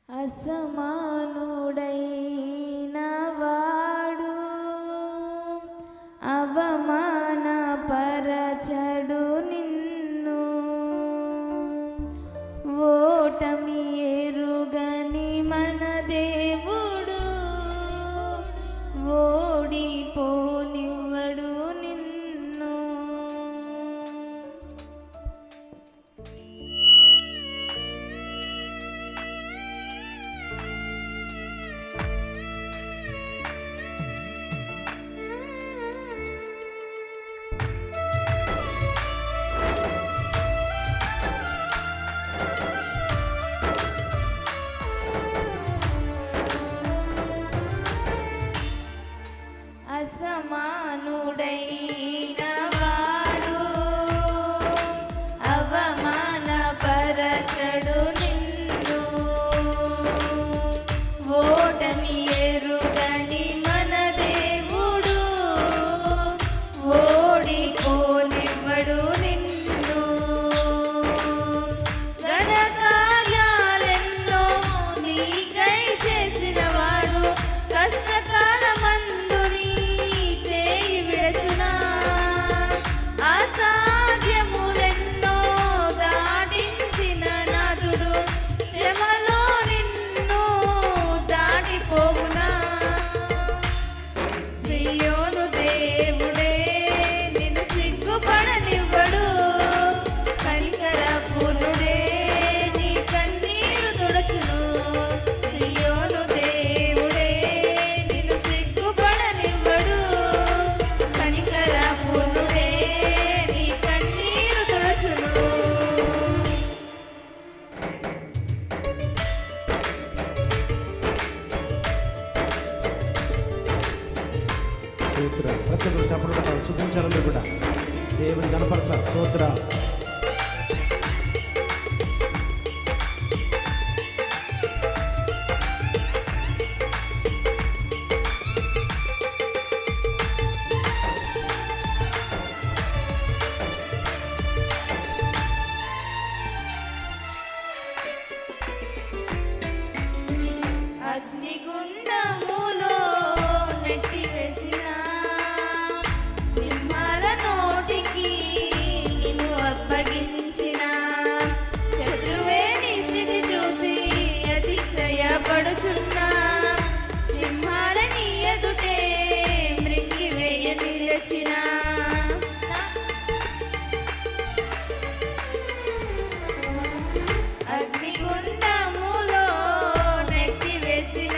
అసమానుడైన వాడు అవమానపరచడు నిన్ను, ఓటమి ఎరుగని మన దేవుడు ఓడిపోనివ్వడు నిన్ను. అసమానుడైన వాడు అవమానపరచడు నిన్ను, ఓటమి ఎరుగని మన దేవుడు ఓడిపోనివ్వడు నిన్ను. ఘనకార్యాలెన్నో నీకై చేసిన వాడు కష్టకాలమందు అసాధ్యములెన్నో దాటించిన నాథుడు శ్రమలో నిన్ను దాటిపోవునా. సియోను దేవుడే నిన్ను సిగ్గుపడనివ్వడు, కనికరపూర్ణుడే నీ కన్నీరు తుడచును. సియోను దేవుడే నిన్ను సిగ్గుపడనివ్వడు, కనికరపూర్ణుడే నీ కన్నీరు తుడచును. స్తోత్ర ప్రతి ఒక్కరు చెప్పడం చూపించాలని కూడా దేవుని కనపరచాలి. స్తోత్ర అగ్నిగుండములో నెట్టివేసిన సింహాల నోటికి నిన్ను అప్పగించిన శత్రువే నీ స్థితి చూసి అతిశయపడుచున్నా. సింహాల నీ ఎదుటే మృంగివేయ నిలచిన అగ్నిగుండములో నెట్టివేసిన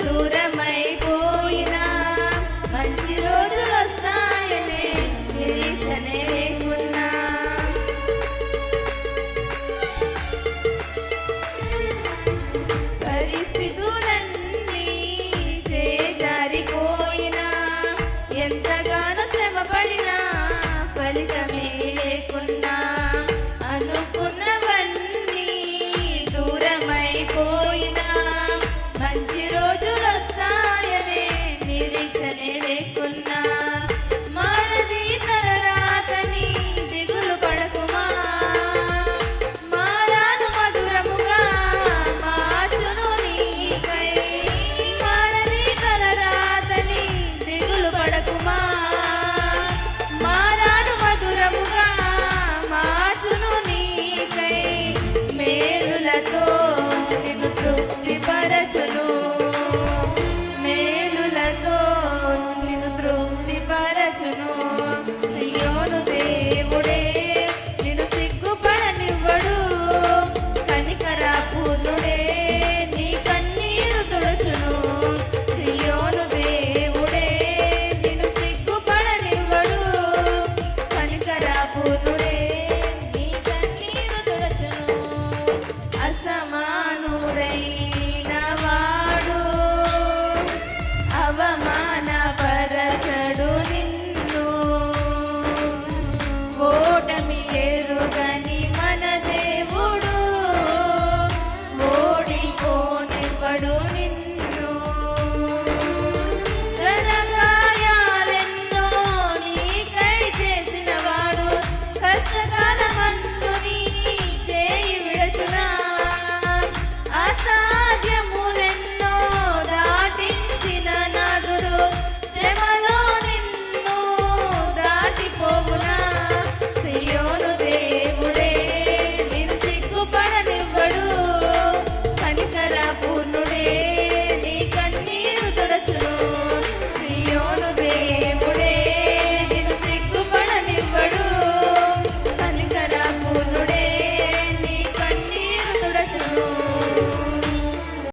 దూరమయ్యాను